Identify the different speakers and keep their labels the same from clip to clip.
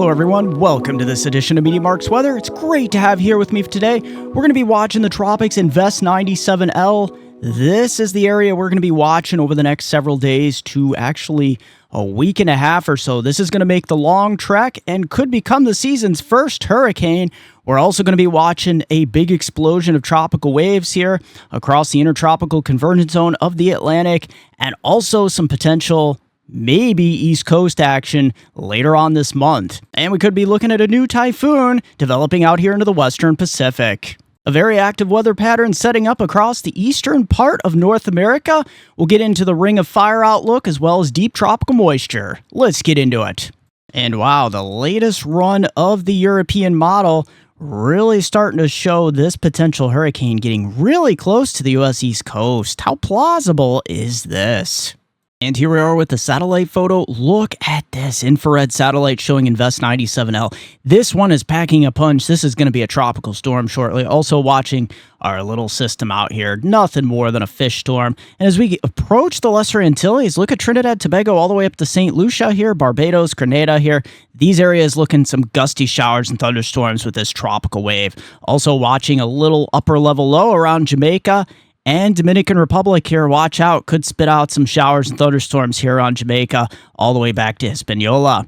Speaker 1: Hello everyone, welcome to this edition of MeteoMark's Weather. It's great to have you here with me today. We're going to be watching the tropics in Vest 97L. This is the area we're going to be watching over the next several days to actually a week and a half or so. This is going to make the long trek and could become the season's first hurricane. We're also going to be watching a big explosion of tropical waves here across the intertropical convergence zone of the Atlantic, and also some potential maybe East Coast action later on this month. And we could be looking at a new typhoon developing out here into the Western Pacific. A very active weather pattern setting up across the eastern part of North America. We'll get into the Ring of Fire outlook as well as deep tropical moisture. Let's get into it. And wow, the latest run of the European model really starting to show this potential hurricane getting really close to the U.S. East Coast. How plausible is this? And here we are with the satellite photo. Look at this infrared satellite showing Invest 97L. This one is packing a punch. This is going to be a tropical storm shortly. Also watching our little system out here. Nothing more than a fish storm. And as we approach the Lesser Antilles, look at Trinidad, Tobago, all the way up to St. Lucia here, Barbados, Grenada here. These areas looking some gusty showers and thunderstorms with this tropical wave. Also watching a little upper level low around Jamaica and Dominican Republic here. Watch out, could spit out some showers and thunderstorms here on Jamaica all the way back to Hispaniola.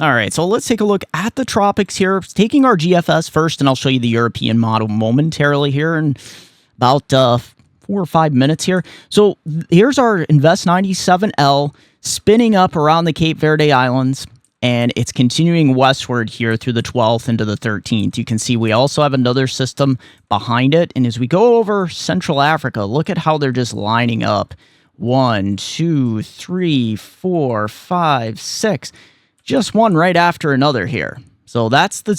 Speaker 1: All right, so let's take a look at the tropics here. Taking our GFS first, and I'll show you the European model momentarily here in about 4 or 5 minutes here. So here's our Invest 97L spinning up around the Cape Verde Islands, and it's continuing westward here through the 12th into the 13th. You can see we also have another system behind it. And as we go over Central Africa, look at how they're just lining up. 1, 2, 3, 4, 5, 6. Just one right after another here. So that's the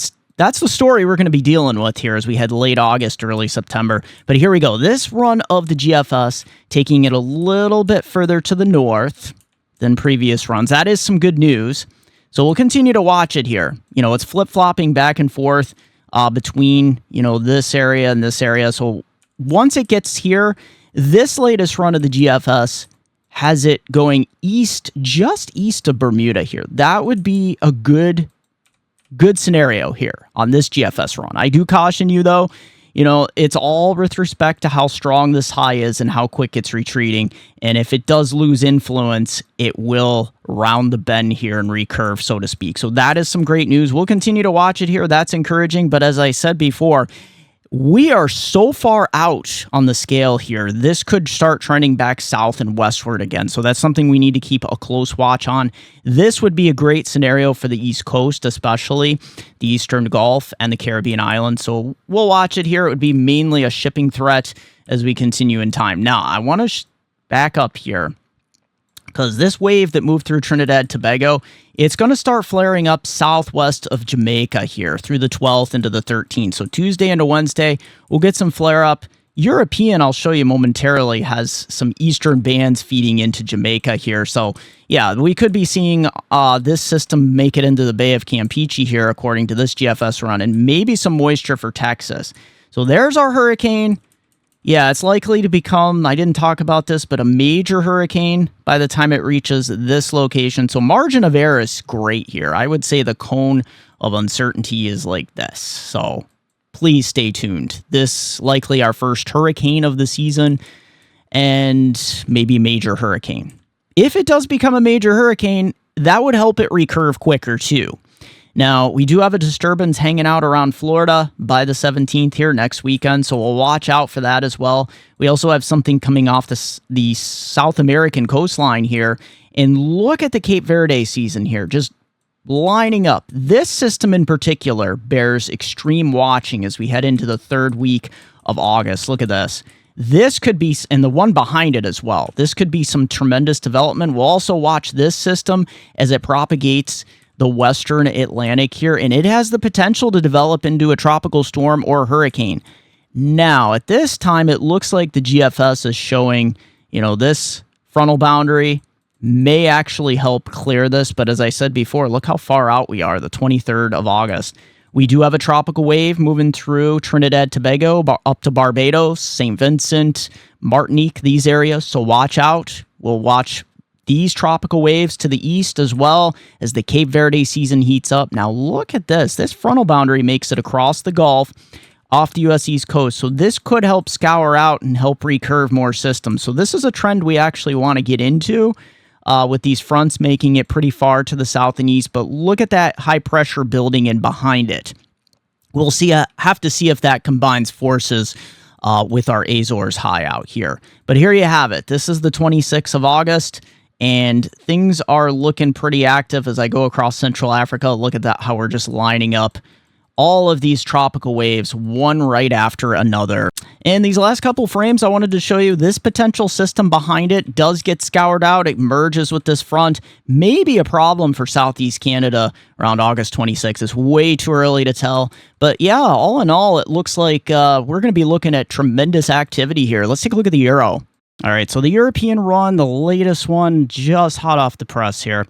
Speaker 1: story we're going to be dealing with here as we head late August, early September. But here we go. This run of the GFS taking it a little bit further to the north than previous runs. That is some good news. So we'll continue to watch it here. You know, it's flip-flopping back and forth between, this area and this area. So once it gets here, this latest run of the GFS has it going east, just east of Bermuda here. That would be a good scenario here on this GFS run. I do caution you, though, it's all with respect to how strong this high is and how quick it's retreating. And if it does lose influence, it will round the bend here and recurve, so to speak. So that is some great news. We'll continue to watch it here. That's encouraging. But as I said before, we are so far out on the scale here. This could start trending back south and westward again. So that's something we need to keep a close watch on. This would be a great scenario for the East Coast, especially the Eastern Gulf and the Caribbean islands. So we'll watch it here. It would be mainly a shipping threat as we continue in time. Now, I want to back up here, because this wave that moved through Trinidad Tobago, it's going to start flaring up southwest of Jamaica here through the 12th into the 13th. So Tuesday into Wednesday, we'll get some flare up. European, I'll show you momentarily, has some eastern bands feeding into Jamaica here. So yeah, we could be seeing this system make it into the Bay of Campeche here, according to this GFS run, and maybe some moisture for Texas. So there's our hurricane. Yeah, it's likely to become, I didn't talk about this, but a major hurricane by the time it reaches this location. So margin of error is great here. I would say the cone of uncertainty is like this. So please stay tuned. This likely our first hurricane of the season, and maybe major hurricane. If it does become a major hurricane, that would help it recurve quicker too. Now, we do have a disturbance hanging out around Florida by the 17th here next weekend, so we'll watch out for that as well. We also have something coming off the South American coastline here. And look at the Cape Verde season here, just lining up. This system in particular bears extreme watching as we head into the third week of August. Look at this. This could be, and the one behind it as well, this could be some tremendous development. We'll also watch this system as it propagates the western Atlantic here, and it has the potential to develop into a tropical storm or hurricane. Now, at this time, it looks like the GFS is showing, this frontal boundary may actually help clear this, but as I said before, look how far out we are, the 23rd of August. We do have a tropical wave moving through Trinidad, Tobago, up to Barbados, St. Vincent, Martinique, these areas, so watch out. We'll watch these tropical waves to the east as well as the Cape Verde season heats up. Now look at this. This frontal boundary makes it across the Gulf off the U.S. East Coast. So this could help scour out and help recurve more systems. So this is a trend we actually want to get into with these fronts making it pretty far to the south and east. But look at that high pressure building in behind it. We'll have to see if that combines forces with our Azores high out here. But here you have it. This is the 26th of August, and things are looking pretty active as I go across Central Africa. Look at that, how we're just lining up all of these tropical waves, one right after another. In these last couple frames, I wanted to show you this potential system behind it does get scoured out. It merges with this front. Maybe a problem for Southeast Canada around August 26th. It's way too early to tell. But yeah, all in all, it looks like we're going to be looking at tremendous activity here. Let's take a look at the Euro. All right, so the European run, the latest one, just hot off the press here.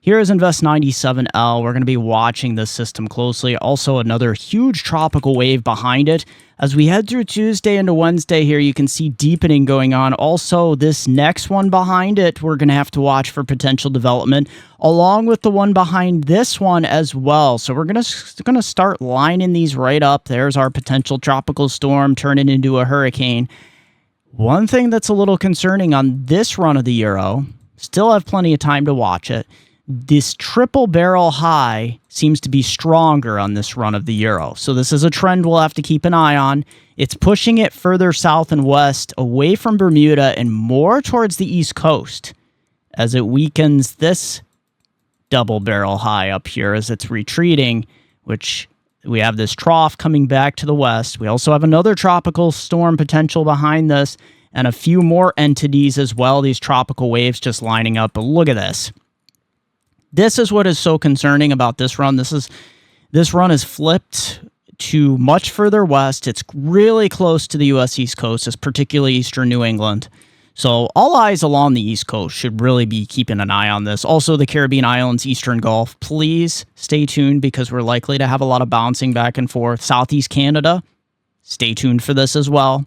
Speaker 1: Here is Invest 97L. We're going to be watching this system closely. Also, another huge tropical wave behind it. As we head through Tuesday into Wednesday here, you can see deepening going on. Also, this next one behind it, we're going to have to watch for potential development, along with the one behind this one as well. So we're going to start lining these right up. There's our potential tropical storm turning into a hurricane. One thing that's a little concerning on this run of the Euro, still have plenty of time to watch it. This triple barrel high seems to be stronger on this run of the Euro. So this is a trend we'll have to keep an eye on. It's pushing it further south and west, away from Bermuda and more towards the East Coast as it weakens this double barrel high up here as it's retreating, which we have this trough coming back to the west. We also have another tropical storm potential behind this and a few more entities as well. These tropical waves just lining up. But look at this. This is what is so concerning about this run. This run is flipped to much further west. It's really close to the U.S. East Coast, it's particularly eastern New England. So all eyes along the East Coast should really be keeping an eye on this. Also, the Caribbean islands, Eastern Gulf, please stay tuned because we're likely to have a lot of bouncing back and forth. Southeast Canada, stay tuned for this as well.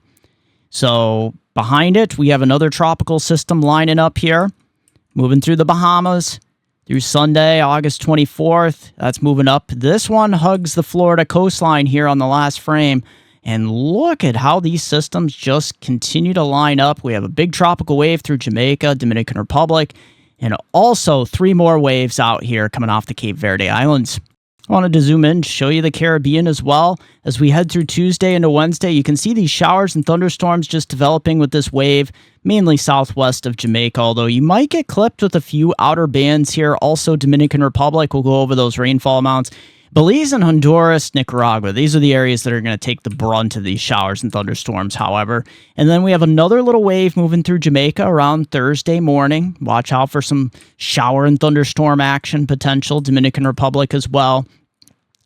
Speaker 1: So behind it, we have another tropical system lining up here, moving through the Bahamas. Through Sunday, August 24th, that's moving up. This one hugs the Florida coastline here on the last frame. And look at how these systems just continue to line up. We have a big tropical wave through Jamaica, Dominican Republic, and also 3 more waves out here coming off the Cape Verde Islands. I wanted to zoom in, show you the Caribbean as well. As we head through Tuesday into Wednesday, you can see these showers and thunderstorms just developing with this wave, mainly southwest of Jamaica, although you might get clipped with a few outer bands here. Also, Dominican Republic, we'll go over those rainfall amounts. Belize and Honduras, Nicaragua, these are the areas that are going to take the brunt of these showers and thunderstorms, however. And then we have another little wave moving through Jamaica around Thursday morning. Watch out for some shower and thunderstorm action potential, Dominican Republic as well.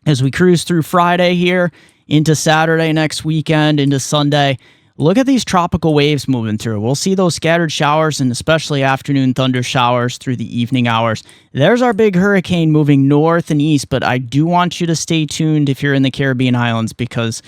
Speaker 1: As we cruise through Friday here, into Saturday next weekend, into Sunday, look at these tropical waves moving through. We'll see those scattered showers and especially afternoon thunder showers through the evening hours. There's our big hurricane moving north and east, but I do want you to stay tuned if you're in the Caribbean islands because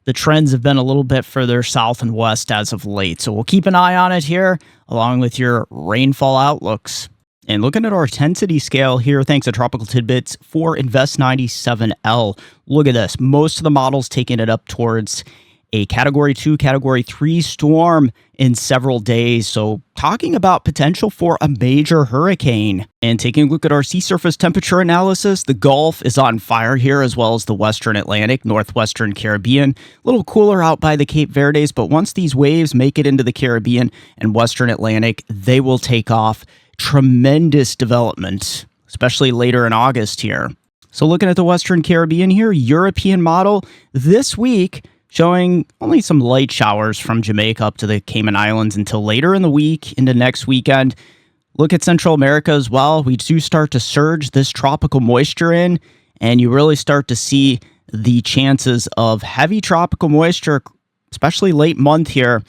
Speaker 1: the trends have been a little bit further south and west as of late. So we'll keep an eye on it here, along with your rainfall outlooks. And looking at our intensity scale here, thanks to Tropical Tidbits for Invest 97L. Look at this. Most of the models taking it up towards a Category 2, Category 3 storm in several days. So talking about potential for a major hurricane. And taking a look at our sea surface temperature analysis, the Gulf is on fire here as well as the Western Atlantic, Northwestern Caribbean. A little cooler out by the Cape Verdes, but once these waves make it into the Caribbean and Western Atlantic, they will take off. Tremendous development, especially later in August here. So looking at the Western Caribbean here, European model this week showing only some light showers from Jamaica up to the Cayman Islands until later in the week into next weekend. Look at Central America as well. We do start to surge this tropical moisture in, and you really start to see the chances of heavy tropical moisture, especially late month here.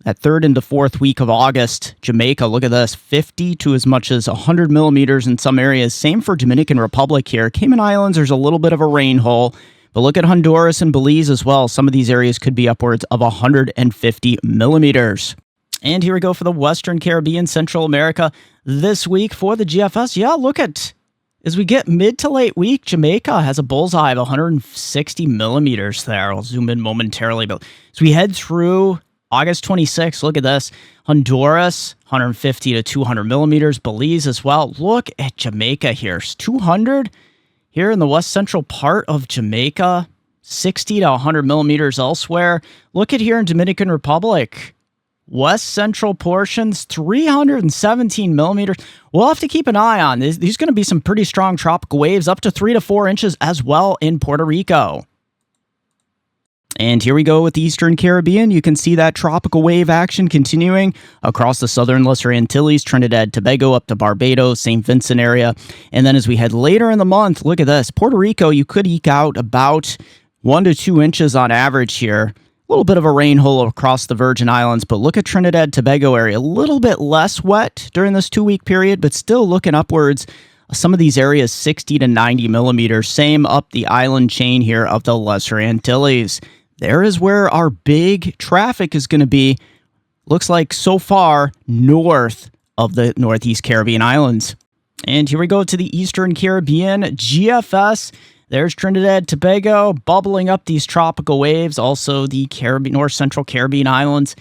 Speaker 1: That 3rd into 4th week of August, Jamaica, look at this, 50 to as much as 100 millimeters in some areas. Same for Dominican Republic here. Cayman Islands, there's a little bit of a rain hole. But look at Honduras and Belize as well. Some of these areas could be upwards of 150 millimeters. And here we go for the Western Caribbean, Central America this week for the GFS. Yeah, look at, as we get mid to late week, Jamaica has a bullseye of 160 millimeters there. I'll zoom in momentarily. But as we head through August 26th, look at this. Honduras, 150 to 200 millimeters. Belize as well. Look at Jamaica here. 200 here in the west central part of Jamaica. 60 to 100 millimeters elsewhere. Look at here in Dominican Republic. West central portions, 317 millimeters. We'll have to keep an eye on this. These are going to be some pretty strong tropical waves, up to 3 to 4 inches as well in Puerto Rico. And here we go with the Eastern Caribbean. You can see that tropical wave action continuing across the southern Lesser Antilles, Trinidad, Tobago, up to Barbados, St. Vincent area. And then as we head later in the month, look at this. Puerto Rico, you could eke out about 1 to 2 inches on average here. A little bit of a rain hole across the Virgin Islands, but look at Trinidad, Tobago area. A little bit less wet during this 2-week period, but still looking upwards. Some of these areas 60 to 90 millimeters. Same up the island chain here of the Lesser Antilles. There is where our big traffic is going to be. Looks like so far north of the Northeast Caribbean islands. And here we go to the Eastern Caribbean, GFS. There's Trinidad, Tobago, bubbling up these tropical waves. Also, the Caribbean, North Central Caribbean islands.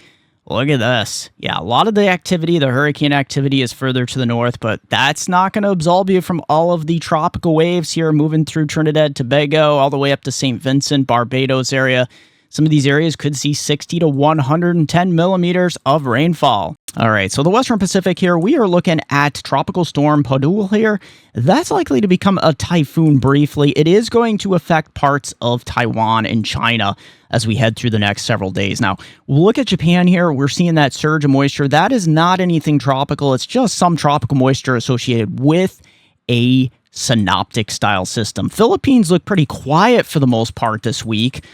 Speaker 1: Look at this. Yeah, a lot of the activity, the hurricane activity is further to the north, but that's not going to absolve you from all of the tropical waves here moving through Trinidad, Tobago, all the way up to St. Vincent, Barbados area. Some of these areas could see 60 to 110 millimeters of rainfall. All right, so the Western Pacific here, we are looking at Tropical Storm Podul here. That's likely to become a typhoon briefly. It is going to affect parts of Taiwan and China as we head through the next several days. Now, look at Japan here. We're seeing that surge of moisture. That is not anything tropical. It's just some tropical moisture associated with a synoptic style system. Philippines look pretty quiet for the most part this week.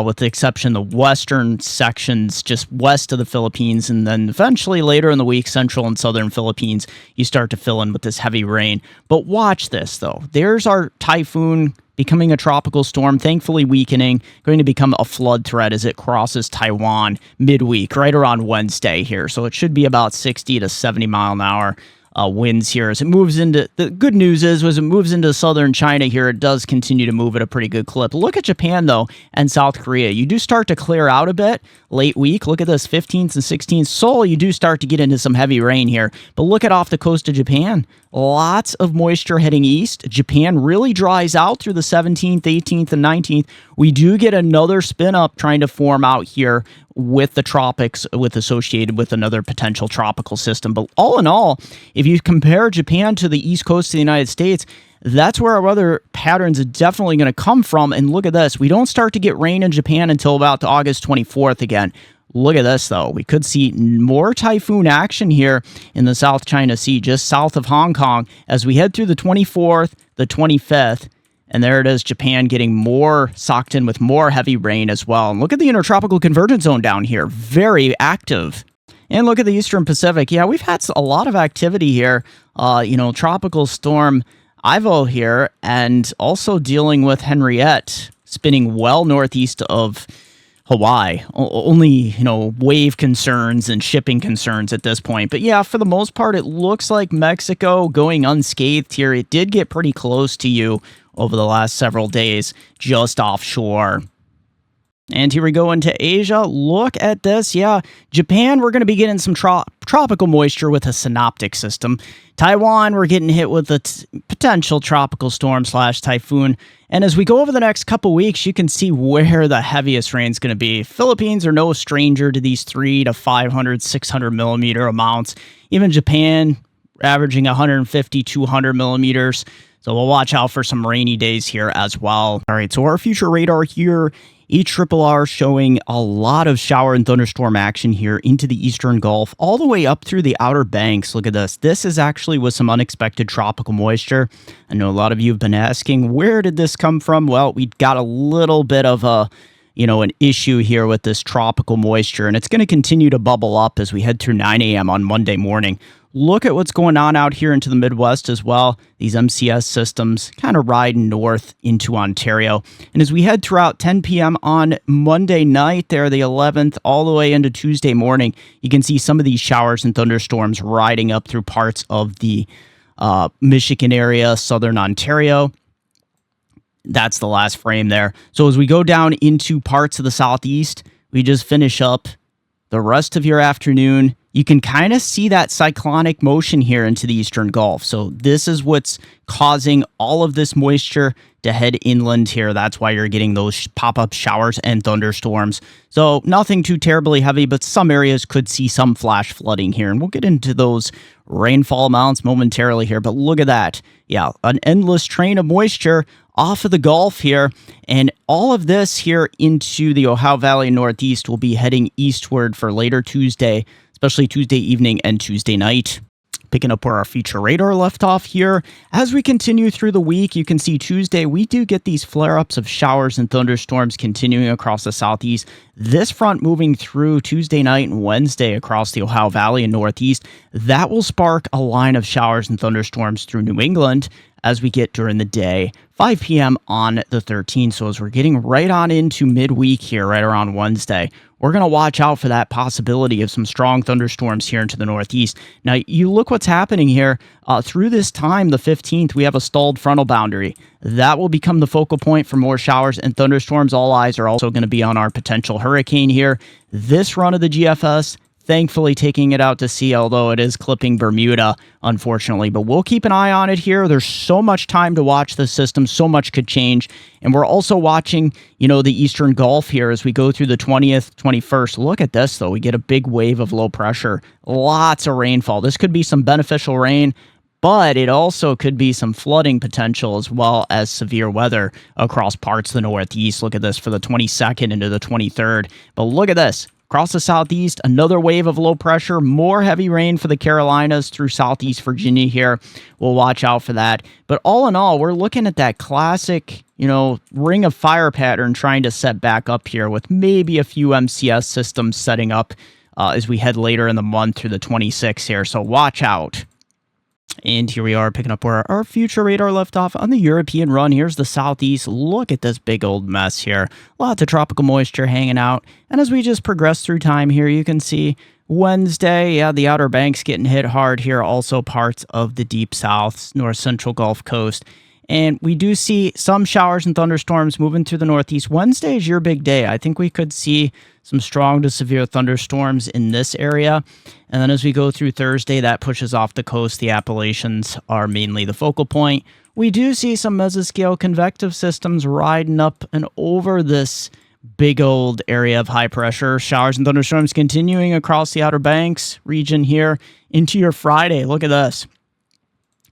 Speaker 1: With the exception of the western sections just west of the Philippines, and then eventually later in the week, central and southern Philippines, you start to fill in with this heavy rain. But watch this, though. There's our typhoon becoming a tropical storm, thankfully weakening, going to become a flood threat as it crosses Taiwan midweek, right around Wednesday here. So it should be about 60 to 70 mile an hour. Winds here as it moves into, the good news is as it moves into southern China here, it does continue to move at a pretty good clip. Look at Japan though and South Korea. You do start to clear out a bit late week. Look at this 15th and 16th. Seoul, you do start to get into some heavy rain here, but look at off the coast of Japan. Lots of moisture heading east. Japan really dries out through the 17th, 18th, and 19th. We do get another spin up trying to form out here with the tropics, with associated with another potential tropical system. But all in all, if you compare Japan to the east coast of the United States, that's where our weather patterns are definitely going to come from. And look at this. We don't start to get rain in Japan until about August 24th again. Look at this, though. We could see more typhoon action here in the South China Sea, just south of Hong Kong, as we head through the 24th, the 25th. And there it is, Japan getting more socked in with more heavy rain as well. And look at the intertropical convergence zone down here. Very active. And look at the Eastern Pacific. Yeah, we've had a lot of activity here. Tropical storm Ivo here, and also dealing with Henriette spinning well northeast of Hawaii. Only, wave concerns and shipping concerns at this point. But yeah, for the most part, it looks like Mexico going unscathed here. It did get pretty close to you over the last several days, just offshore. And here we go into Asia. Look at this. Yeah, Japan, we're going to be getting some tropical moisture with a synoptic system. Taiwan, we're getting hit with a potential tropical storm / typhoon. And as we go over the next couple weeks, you can see where the heaviest rain is going to be. Philippines are no stranger to these 300 to 500, 600 millimeter amounts. Even Japan averaging 150, 200 millimeters. So we'll watch out for some rainy days here as well. All right, so our future radar here, ERRR showing a lot of shower and thunderstorm action here into the eastern Gulf, all the way up through the Outer Banks. Look at this. This is actually with some unexpected tropical moisture. I know a lot of you have been asking, where did this come from? Well, we got a little bit of an issue here with this tropical moisture, and it's going to continue to bubble up as we head through 9 a.m. on Monday morning. Look at what's going on out here into the Midwest as well. These MCS systems kind of riding north into Ontario. And as we head throughout 10 p.m. on Monday night there, the 11th, all the way into Tuesday morning, you can see some of these showers and thunderstorms riding up through parts of the Michigan area, southern Ontario. That's the last frame there. So as we go down into parts of the southeast, we just finish up the rest of your afternoon. You can kind of see that cyclonic motion here into the eastern Gulf. So this is what's causing all of this moisture to head inland here. That's why you're getting those pop-up showers and thunderstorms. So nothing too terribly heavy, but some areas could see some flash flooding here. And we'll get into those rainfall amounts momentarily here. But look at that. Yeah, an endless train of moisture off of the Gulf here. And all of this here into the Ohio Valley Northeast will be heading eastward for later Tuesday, especially Tuesday evening and Tuesday night. Picking up where our future radar left off here. As we continue through the week, you can see Tuesday, we do get these flare-ups of showers and thunderstorms continuing across the southeast. This front moving through Tuesday night and Wednesday across the Ohio Valley and Northeast. That will spark a line of showers and thunderstorms through New England as we get during the day, 5 p.m. on the 13th. So as we're getting right on into midweek here, right around Wednesday, we're going to watch out for that possibility of some strong thunderstorms here into the Northeast. Now, you look what's happening here. Through this time, the 15th, we have a stalled frontal boundary. That will become the focal point for more showers and thunderstorms. All eyes are also going to be on our potential hurricane here. This run of the GFS, thankfully taking it out to sea, although it is clipping Bermuda, unfortunately. But we'll keep an eye on it here. There's so much time to watch the system. So much could change. And we're also watching, the Eastern Gulf here as we go through the 20th, 21st. Look at this, though. We get a big wave of low pressure. Lots of rainfall. This could be some beneficial rain, but it also could be some flooding potential as well as severe weather across parts of the Northeast. Look at this for the 22nd into the 23rd. But look at this. Across the southeast, another wave of low pressure, more heavy rain for the Carolinas through southeast Virginia here. We'll watch out for that. But all in all, we're looking at that classic, ring of fire pattern trying to set back up here with maybe a few MCS systems setting up as we head later in the month through the 26th here. So watch out. And here we are picking up where our future radar left off on the European run. Here's the southeast. Look at this big old mess here. Lots of tropical moisture hanging out. And as we just progress through time here, you can see Wednesday, the Outer Banks getting hit hard here. Also parts of the deep south, north central Gulf Coast. And we do see some showers and thunderstorms moving through the Northeast. Wednesday is your big day. I think we could see some strong to severe thunderstorms in this area. And then as we go through Thursday, that pushes off the coast. The Appalachians are mainly the focal point. We do see some mesoscale convective systems riding up and over this big old area of high pressure. Showers and thunderstorms continuing across the Outer Banks region here into your Friday. Look at this.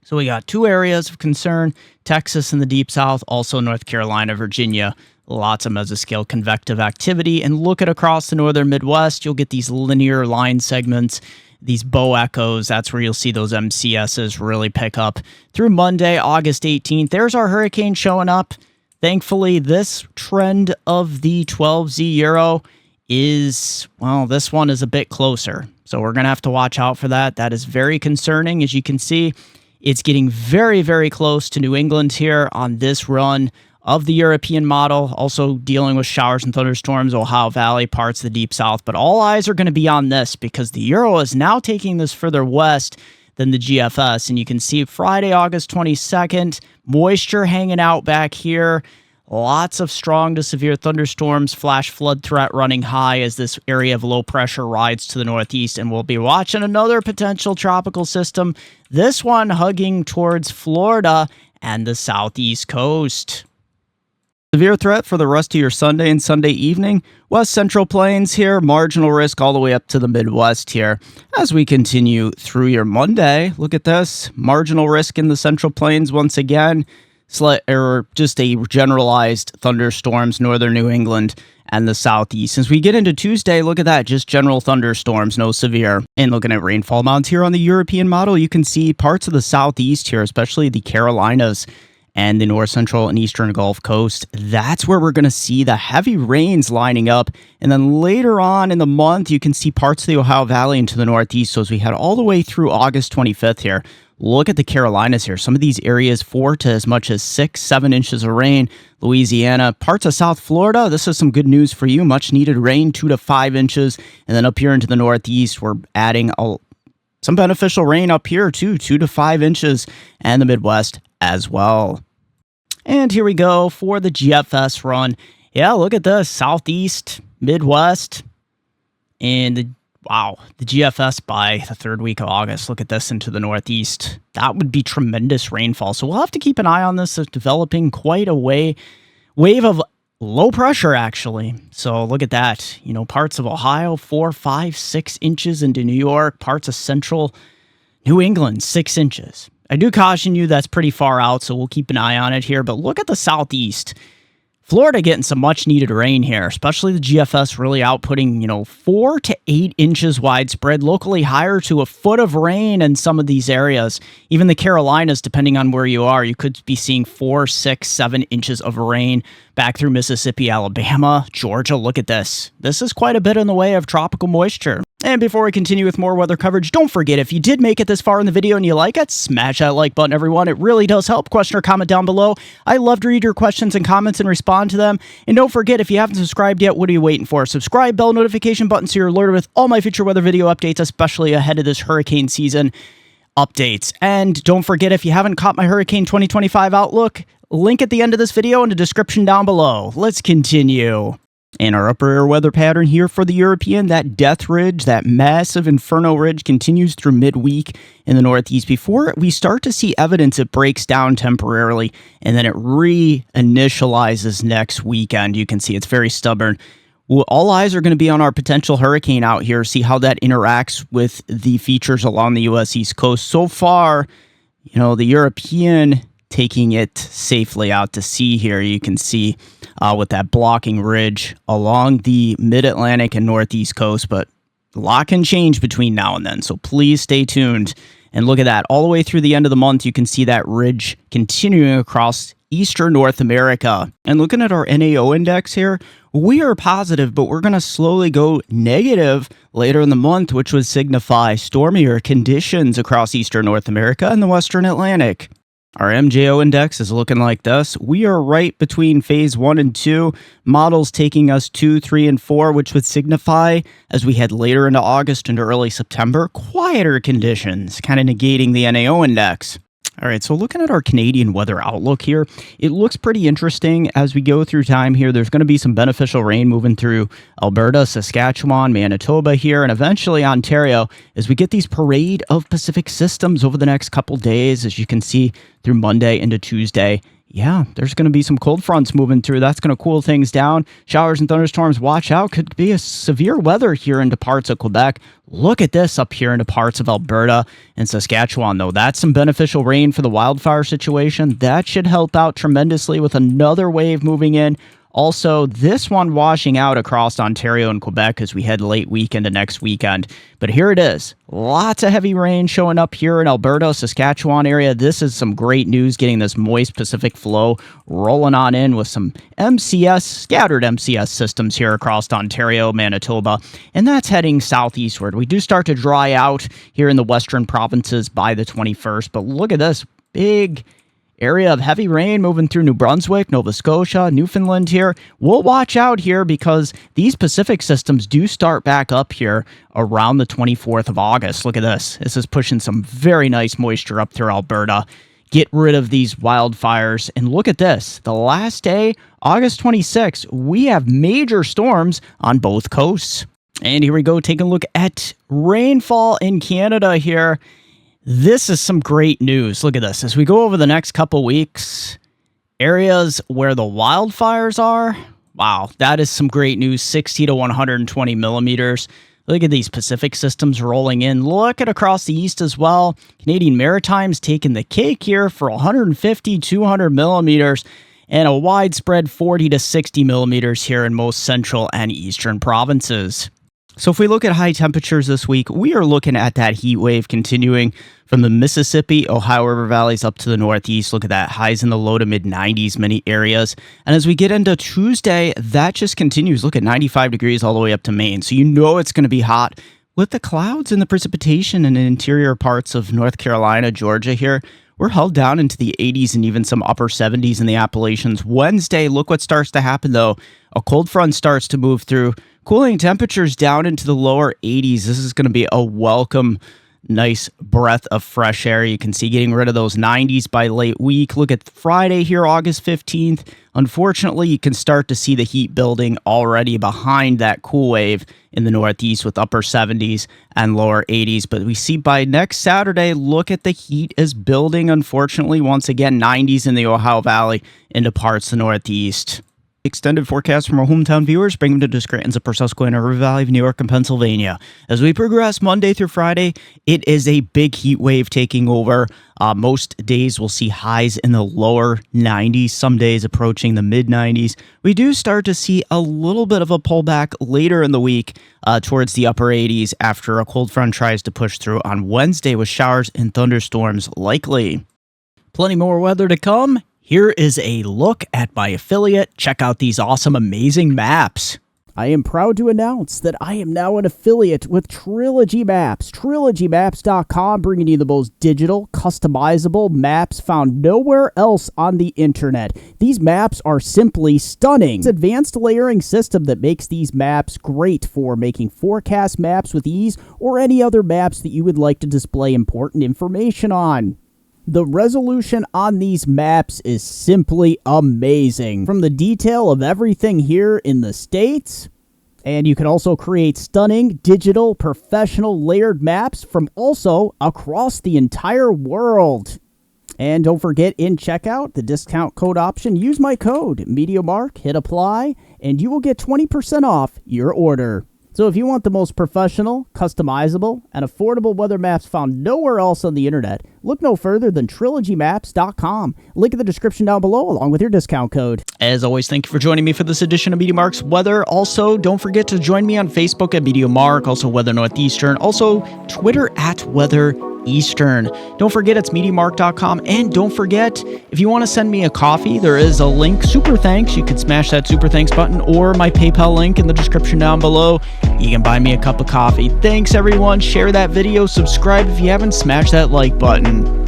Speaker 1: So we got two areas of concern, Texas and the Deep South, also North Carolina, Virginia. Lots of mesoscale convective activity. And look at across the northern Midwest, you'll get these linear line segments, these bow echoes. That's where you'll see those MCSs really pick up. Through Monday, August 18th, there's our hurricane showing up. Thankfully, this trend of the 12Z Euro is, this one is a bit closer. So we're going to have to watch out for that. That is very concerning. As you can see, it's getting very, very close to New England here on this run of the European model. Also dealing with showers and thunderstorms, Ohio Valley, parts of the Deep South. But all eyes are going to be on this because the Euro is now taking this further west than the GFS. And you can see Friday, August 22nd, moisture hanging out back here. Lots of strong to severe thunderstorms, flash flood threat running high as this area of low pressure rides to the northeast. And we'll be watching another potential tropical system, this one hugging towards Florida and the southeast coast. Severe threat for the rest of your Sunday and Sunday evening. West Central Plains here, marginal risk all the way up to the Midwest here. As we continue through your Monday, look at this. Marginal risk in the Central Plains once again. Or just a generalized thunderstorms, northern New England and the southeast. As we get into Tuesday, look at that, just general thunderstorms, no severe. And looking at rainfall amounts here on the European model, you can see parts of the southeast here, especially the Carolinas and the north central and eastern Gulf Coast. That's where we're going to see the heavy rains lining up. And then later on in the month, you can see parts of the Ohio Valley into the northeast. So as we head all the way through August 25th here, look at the Carolinas here. Some of these areas 4 to as much as 6-7 inches of rain. Louisiana, parts of South Florida. This is some good news for you. Much needed rain, 2 to 5 inches. And then up here into the northeast, we're adding some beneficial rain up here too, 2 to 5 inches, and the Midwest as well. And here we go for the GFS run. Yeah, look at this. Southeast, Midwest, and the GFS by the third week of August. Look at this into the northeast. That would be tremendous rainfall. So we'll have to keep an eye on this. It's developing quite a wave of low pressure, actually. So look at that. You know, parts of Ohio, 4, 5, 6 inches into New York. Parts of central New England, 6 inches. I do caution you that's pretty far out, so we'll keep an eye on it here. But look at the southeast. Florida getting some much needed rain here, especially the GFS really outputting, 4 to 8 inches widespread, locally higher to a foot of rain in some of these areas. Even the Carolinas, depending on where you are, you could be seeing 4, 6, 7 inches of rain back through Mississippi, Alabama, Georgia. Look at this. This is quite a bit in the way of tropical moisture. And before we continue with more weather coverage, don't forget, if you did make it this far in the video and you like it, smash that like button, everyone. It really does help. Question or comment down below. I love to read your questions and comments and respond to them. And don't forget, if you haven't subscribed yet, what are you waiting for? Subscribe, bell notification button so you're alerted with all my future weather video updates, especially ahead of this hurricane season updates. And don't forget, if you haven't caught my Hurricane 2025 Outlook, link at the end of this video in the description down below. Let's continue. And our upper air weather pattern here for the European, that death ridge, that massive inferno ridge continues through midweek in the northeast before we start to see evidence it breaks down temporarily and then it reinitializes next weekend. You can see it's very stubborn. Well, all eyes are going to be on our potential hurricane out here, see how that interacts with the features along the U.S. East Coast. So far, the European taking it safely out to sea here. You can see with that blocking ridge along the mid-Atlantic and northeast coast, but a lot can change between now and then, so please stay tuned. And look at that. All the way through the end of the month, you can see that ridge continuing across eastern North America. And looking at our NAO index here, we are positive, but we're going to slowly go negative later in the month, which would signify stormier conditions across eastern North America and the western Atlantic. Our MJO index is looking like this. We are right between phase 1 and 2, models taking us 2, 3, and 4, which would signify, as we head later into August into early September, quieter conditions, kind of negating the NAO index. All right, so looking at our Canadian weather outlook here, it looks pretty interesting as we go through time here. There's going to be some beneficial rain moving through Alberta, Saskatchewan, Manitoba here, and eventually Ontario as we get these parade of Pacific systems over the next couple days, as you can see through Monday into Tuesday. Yeah, there's going to be some cold fronts moving through. That's going to cool things down. Showers and thunderstorms, watch out. Could be a severe weather here into parts of Quebec. Look at this up here into parts of Alberta and Saskatchewan, though. That's some beneficial rain for the wildfire situation. That should help out tremendously with another wave moving in. Also, this one washing out across Ontario and Quebec as we head late week into next weekend. But here it is. Lots of heavy rain showing up here in Alberta, Saskatchewan area. This is some great news, getting this moist Pacific flow rolling on in with some scattered MCS systems here across Ontario, Manitoba. And that's heading southeastward. We do start to dry out here in the western provinces by the 21st. But look at this big area of heavy rain moving through New Brunswick, Nova Scotia, Newfoundland here. We'll watch out here because these Pacific systems do start back up here around the 24th of August. Look at this. This is pushing some very nice moisture up through Alberta. Get rid of these wildfires. And look at this. The last day, August 26th, we have major storms on both coasts. And here we go. Take a look at rainfall in Canada here. This is some great news. Look at this. As we go over the next couple weeks, areas where the wildfires are, wow, that is some great news. 60 to 120 millimeters. Look at these Pacific systems rolling in. Look at across the east as well. Canadian Maritime's taking the cake here for 150, 200 millimeters and a widespread 40 to 60 millimeters here in most central and eastern provinces. So if we look at high temperatures this week, we are looking at that heat wave continuing from the Mississippi, Ohio River valleys up to the northeast. Look at that, highs in the low to mid 90s, many areas. And as we get into Tuesday, that just continues. Look at 95 degrees all the way up to Maine. So you know it's going to be hot. With the clouds and the precipitation in the interior parts of North Carolina, Georgia here, we're held down into the 80s and even some upper 70s in the Appalachians. Wednesday, look what starts to happen though. A cold front starts to move through, cooling temperatures down into the lower 80s. This is going to be a welcome, nice breath of fresh air. You can see getting rid of those 90s by late week. Look at Friday here, August 15th. Unfortunately, you can start to see the heat building already behind that cool wave in the northeast with upper 70s and lower 80s. But we see by next Saturday, look at the heat is building. Unfortunately, once again, 90s in the Ohio Valley into parts of the northeast. Extended forecast from our hometown viewers bring them to the Scranton's Upper Susquehanna River Valley of New York and Pennsylvania. As we progress Monday through Friday, it is a big heat wave taking over. Most days we'll see highs in the lower 90s, some days approaching the mid 90s. We do start to see a little bit of a pullback later in the week towards the upper 80s after a cold front tries to push through on Wednesday with showers and thunderstorms likely. Plenty more weather to come. Here is a look at my affiliate. Check out these awesome, amazing maps. I am proud to announce that I am now an affiliate with Trilogy Maps. TrilogyMaps.com, bringing you the most digital, customizable maps found nowhere else on the internet. These maps are simply stunning. It's an advanced layering system that makes these maps great for making forecast maps with ease or any other maps that you would like to display important information on. The resolution on these maps is simply amazing. From the detail of everything here in the States, and you can also create stunning, digital, professional layered maps from also across the entire world. And don't forget, in checkout, the discount code option, use my code, MeteoMark, hit apply, and you will get 20% off your order. So if you want the most professional, customizable, and affordable weather maps found nowhere else on the internet, look no further than TrilogyMaps.com. Link in the description down below along with your discount code. As always, thank you for joining me for this edition of MeteoMark's Weather. Also, don't forget to join me on Facebook at MeteoMark, also Weather Northeastern, also Twitter at Weather Eastern. Don't forget it's MeteoMark.com, and don't forget, if you want to send me a coffee, there is a link, Super Thanks. You can smash that Super Thanks button or my PayPal link in the description down below. You can buy me a cup of coffee. Thanks everyone. Share that video, subscribe if you haven't, smash that like button.